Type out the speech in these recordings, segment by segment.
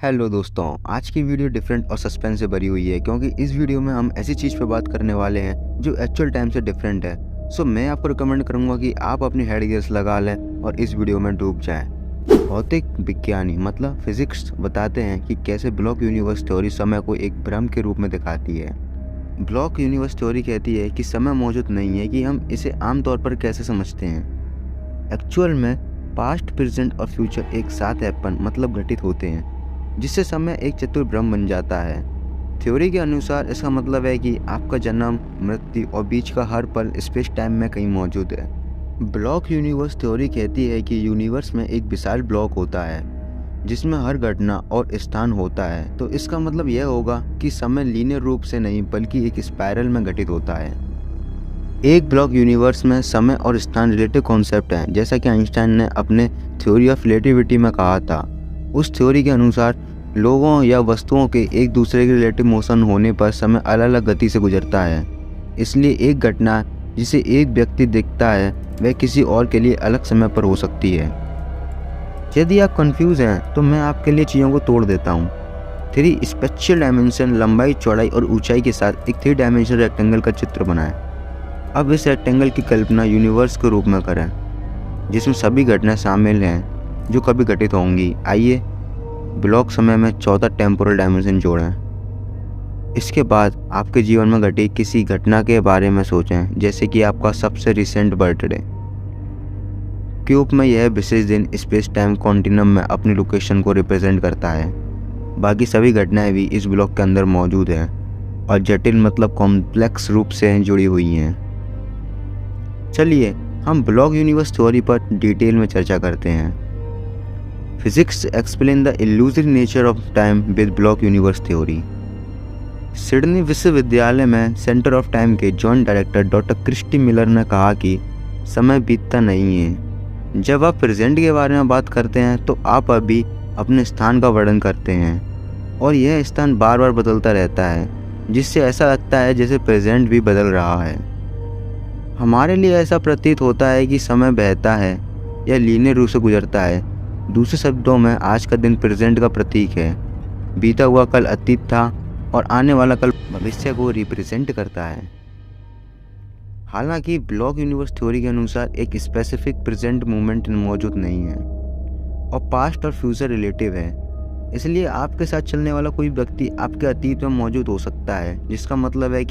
Hello दोस्तों, आज की वीडियो डिफरेंट और सस्पेंस से भरी हुई है क्योंकि इस वीडियो में हम ऐसी चीज़ पे बात करने वाले हैं जो एक्चुअल टाइम से डिफरेंट है। सो मैं आपको रिकमेंड करूंगा कि आप अपनी हेड गियर्स लगा लें और इस वीडियो में डूब जाएं। भौतिक विज्ञानी मतलब फिजिक्स बताते हैं कि कैसे ब्लॉक यूनिवर्स थ्योरी समय को एक भ्रम के रूप में दिखाती है। ब्लॉक यूनिवर्स थ्योरी कहती है कि समय मौजूद नहीं है कि हम इसे आमतौर पर कैसे समझते हैं। एक्चुअल में पास्ट, प्रेजेंट और फ्यूचर एक साथ हैपन मतलब घटित होते हैं, जिससे समय एक चतुर्भ्रम बन जाता है। थ्योरी के अनुसार इसका मतलब है कि आपका जन्म, मृत्यु और बीच का हर पल स्पेस टाइम में कहीं मौजूद है। ब्लॉक यूनिवर्स थ्योरी कहती है कि यूनिवर्स में एक विशाल ब्लॉक होता है जिसमें हर घटना और स्थान होता है। तो इसका मतलब यह होगा कि समय लीनियर रूप से नहीं बल्कि एक स्पाइरल में घटित होता है। एक ब्लॉक यूनिवर्स में समय और स्थान रिलेटिव कॉन्सेप्ट हैं, जैसा कि आइंस्टाइन ने अपने थ्योरी ऑफ रिलेटिविटी में कहा था। उस थ्योरी के अनुसार लोगों या वस्तुओं के एक दूसरे के रिलेटिव मोशन होने पर समय अलग अलग गति से गुजरता है। इसलिए एक घटना जिसे एक व्यक्ति देखता है वह किसी और के लिए अलग समय पर हो सकती है। यदि आप कंफ्यूज हैं तो मैं आपके लिए चीज़ों को तोड़ देता हूँ। 3 स्पेशियल डायमेंशन लंबाई, चौड़ाई और ऊंचाई के साथ एक 3 डायमेंशनल रेक्टेंगल का चित्र बनाएं। अब इस रेक्टेंगल की कल्पना यूनिवर्स के रूप में करें जिसमें सभी घटनाएं शामिल हैं जो कभी घटित होंगी। आइए ब्लॉक समय में 14 टेम्पोरल डायमेंशन जोड़ें। इसके बाद आपके जीवन में घटी किसी घटना के बारे में सोचें, जैसे कि आपका सबसे रिसेंट बर्थडे। क्यूब में यह विशेष दिन स्पेस टाइम कॉन्टिनम में अपनी लोकेशन को रिप्रेजेंट करता है। बाकी सभी घटनाएं भी इस ब्लॉक के अंदर मौजूद हैं और जटिल मतलब कॉम्प्लेक्स रूप से जुड़ी हुई हैं। चलिए हम ब्लॉक यूनिवर्स थ्योरी पर डिटेल में चर्चा करते हैं। Physics explain the illusory nature of time with block universe theory. Sydney विश्वविद्यालय में सेंटर ऑफ टाइम के joint director doctor Kristie Miller ने कहा कि समय बीतता नहीं है। जब आप प्रेजेंट के बारे में बात करते हैं तो आप अभी अपने स्थान का वर्णन करते हैं और यह स्थान बार बार बदलता रहता है, जिससे ऐसा लगता है जैसे प्रेजेंट भी बदल रहा है। हमारे लिए ऐसा प्रतीत होता है कि समय बहता है या लीनियर रूप से गुजरता है। दूसरे शब्दों में आज का दिन प्रेजेंट का प्रतीक है, बीता हुआ कल अतीत था और आने वाला कल भविष्य को रिप्रेजेंट करता है। हालांकि ब्लॉक यूनिवर्स थ्योरी के अनुसार एक स्पेसिफिक प्रेजेंट मोमेंट मौजूद नहीं है और पास्ट और फ्यूचर रिलेटिव है। इसलिए आपके साथ चलने वाला कोई व्यक्ति आपके अतीत में मौजूद हो सकता है, जिसका मतलब है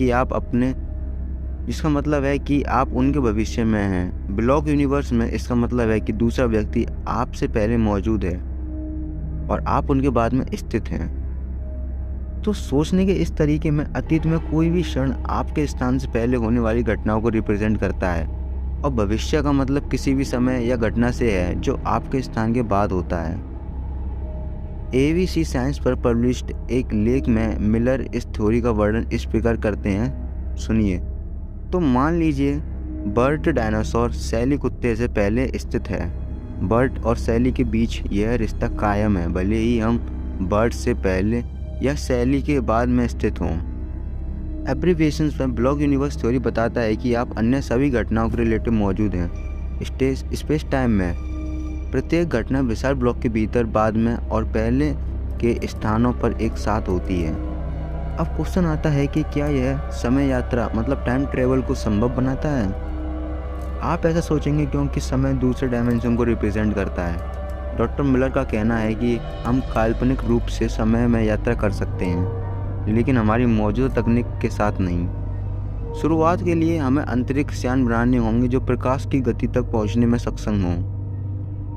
कि आप उनके भविष्य में हैं। ब्लॉक यूनिवर्स में इसका मतलब है कि दूसरा व्यक्ति आपसे पहले मौजूद है और आप उनके बाद में स्थित हैं। तो सोचने के इस तरीके में अतीत में कोई भी क्षण आपके स्थान से पहले होने वाली घटनाओं को रिप्रेजेंट करता है और भविष्य का मतलब किसी भी समय या घटना से है जो आपके स्थान के बाद होता है। ABC साइंस पर पब्लिश्ड एक लेख में मिलर इस थ्योरी का वर्णन इस प्रकार करते हैं, सुनिए। तो मान लीजिए बर्ट डायनासोर सैली कुत्ते से पहले स्थित है। बर्ट और सैली के बीच यह रिश्ता कायम है, भले ही हम बर्ट से पहले या सैली के बाद में स्थित हों। एब्रीविएशंस में ब्लॉक यूनिवर्स थ्योरी बताता है कि आप अन्य सभी घटनाओं के रिलेटिव मौजूद हैं स्पेस टाइम में। प्रत्येक घटना विशाल ब्लॉक के भीतर, बाद में और पहले के स्थानों पर एक साथ होती है। अब क्वेश्चन आता है कि क्या यह समय यात्रा मतलब टाइम ट्रेवल को संभव बनाता है? आप ऐसा सोचेंगे क्योंकि समय दूसरे डायमेंशन को रिप्रेजेंट करता है। डॉक्टर मिलर का कहना है कि हम काल्पनिक रूप से समय में यात्रा कर सकते हैं, लेकिन हमारी मौजूदा तकनीक के साथ नहीं। शुरुआत के लिए हमें अंतरिक्ष यान बनाने होंगे जो प्रकाश की गति तक पहुंचने में सक्षम हों।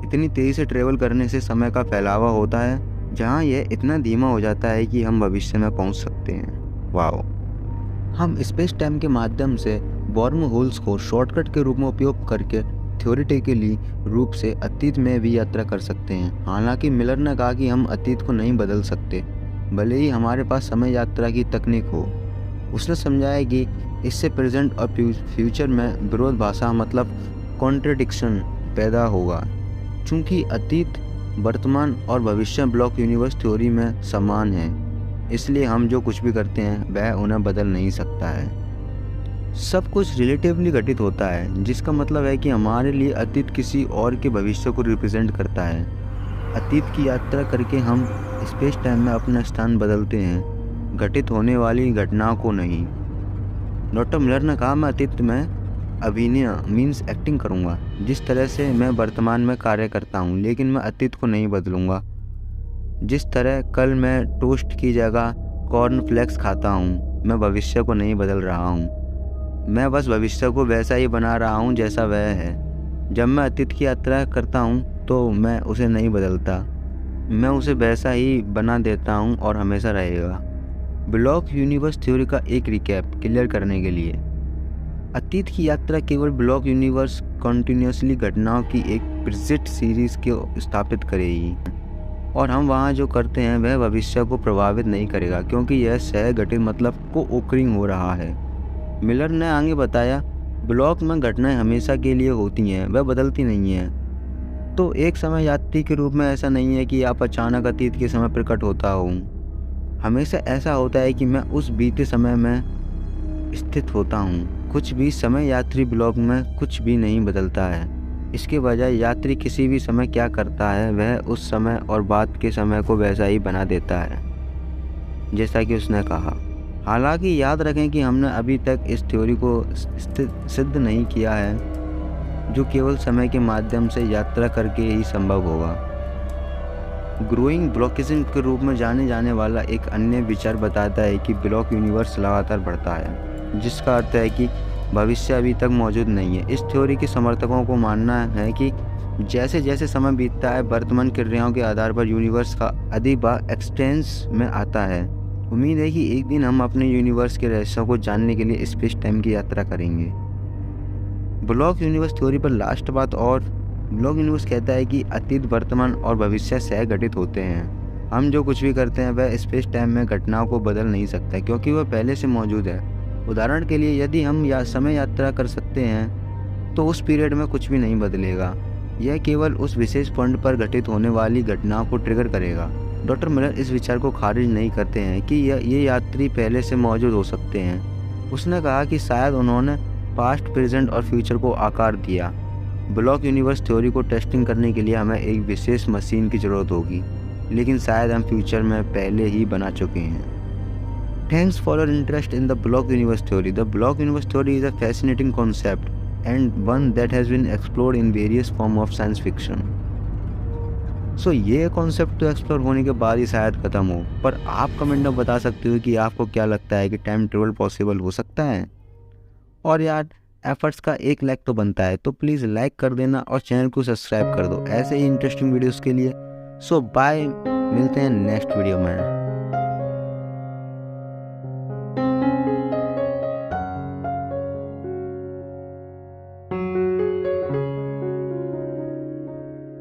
इतनी तेज़ी से ट्रेवल करने से समय का फैलावा होता है जहां यह इतना धीमा हो जाता है कि हम भविष्य में पहुंच सकते हैं। वाओ! हम स्पेस टाइम के माध्यम से वर्म होल्स को शॉर्टकट के रूप में उपयोग करके थ्योरेटिकली रूप से अतीत में भी यात्रा कर सकते हैं। हालांकि मिलर ने कहा कि हम अतीत को नहीं बदल सकते, भले ही हमारे पास समय यात्रा की तकनीक हो। उसने समझाया कि इससे प्रेजेंट और फ्यूचर में विरोधाभास मतलब कॉन्ट्रडिक्शन पैदा होगा। चूँकि अतीत, वर्तमान और भविष्य ब्लॉक यूनिवर्स थ्योरी में समान है, इसलिए हम जो कुछ भी करते हैं वह उन्हें बदल नहीं सकता है। सब कुछ रिलेटिवली घटित होता है, जिसका मतलब है कि हमारे लिए अतीत किसी और के भविष्य को रिप्रेजेंट करता है। अतीत की यात्रा करके हम स्पेस टाइम में अपना स्थान बदलते हैं, घटित होने वाली घटनाओं को नहीं। डॉक्टर मिलर ने कहा, मैं अतीत में अभिनय मीन्स एक्टिंग करूँगा। जिस तरह से मैं वर्तमान में कार्य करता हूँ, लेकिन मैं अतीत को नहीं बदलूँगा। जिस तरह कल मैं टोस्ट की जगह कॉर्नफ्लेक्स खाता हूँ, मैं भविष्य को नहीं बदल रहा हूँ। मैं बस भविष्य को वैसा ही बना रहा हूँ जैसा वह है। जब मैं अतीत की यात्रा करता हूँ तो मैं उसे नहीं बदलता, मैं उसे वैसा ही बना देता हूँ और हमेशा रहेगा। ब्लॉक यूनिवर्स थ्योरी का एक रिकैप क्लियर करने के लिए, अतीत की यात्रा केवल ब्लॉक यूनिवर्स कॉन्टिन्यूसली घटनाओं की एक प्रिजिट सीरीज को स्थापित करेगी और हम वहाँ जो करते हैं वह भविष्य को प्रभावित नहीं करेगा, क्योंकि यह सह घटित मतलब को ओकरिंग हो रहा है। मिलर ने आगे बताया, ब्लॉक में घटनाएं हमेशा के लिए होती हैं, वह बदलती नहीं हैं। तो एक समय यात्री के रूप में ऐसा नहीं है कि आप अचानक अतीत के समय प्रकट होता हो। हमेशा ऐसा होता है कि मैं उस बीते समय में स्थित होता हूँ। कुछ भी समय यात्री ब्लॉक में कुछ भी नहीं बदलता है। इसके बजाय यात्री किसी भी समय क्या करता है वह उस समय और बाद के समय को वैसा ही बना देता है, जैसा कि उसने कहा। हालांकि याद रखें कि हमने अभी तक इस थ्योरी को सिद्ध नहीं किया है, जो केवल समय के माध्यम से यात्रा करके ही संभव होगा। ग्रोइंग ब्लॉकिज्म के रूप में जाने जाने वाला एक अन्य विचार बताता है कि ब्लॉक यूनिवर्स लगातार बढ़ता है, जिसका अर्थ है कि भविष्य अभी तक मौजूद नहीं है। इस थ्योरी के समर्थकों को मानना है कि जैसे जैसे समय बीतता है, वर्तमान क्रियाओं के आधार पर यूनिवर्स का अधिक भाग एक्सटेंस में आता है। उम्मीद है कि एक दिन हम अपने यूनिवर्स के रहस्यों को जानने के लिए स्पेस टाइम की यात्रा करेंगे। ब्लॉक यूनिवर्स थ्योरी पर लास्ट बात, और ब्लॉक यूनिवर्स कहता है कि अतीत, वर्तमान और भविष्य सह घटित होते हैं। हम जो कुछ भी करते हैं वह स्पेस टाइम में घटनाओं को बदल नहीं सकता, क्योंकि वह पहले से मौजूद है। उदाहरण के लिए, यदि हम समय यात्रा कर सकते हैं तो उस पीरियड में कुछ भी नहीं बदलेगा। यह केवल उस विशेष पॉइंट पर घटित होने वाली घटनाओं को ट्रिगर करेगा। डॉक्टर मिलर इस विचार को खारिज नहीं करते हैं कि ये यात्री पहले से मौजूद हो सकते हैं। उसने कहा कि शायद उन्होंने पास्ट, प्रेजेंट और फ्यूचर को आकार दिया। ब्लॉक यूनिवर्स थ्योरी को टेस्टिंग करने के लिए हमें एक विशेष मशीन की ज़रूरत होगी, लेकिन शायद हम फ्यूचर में पहले ही बना चुके हैं। Thanks for your interest in the block universe theory. The block universe theory is a fascinating concept and one that has been explored in various forms of science fiction. So ये concept तो explore होने के बाद ही शायद ख़त्म हो, पर आप कमेंट में बता सकते हो कि आपको क्या लगता है कि टाइम ट्रेवल पॉसिबल हो सकता है। और यार, एफर्ट्स का एक लाइक तो बनता है, तो प्लीज़ लाइक कर देना और चैनल को सब्सक्राइब कर दो ऐसे ही इंटरेस्टिंग वीडियोस के लिए। सो बाय, मिलते हैं नेक्स्ट वीडियो में।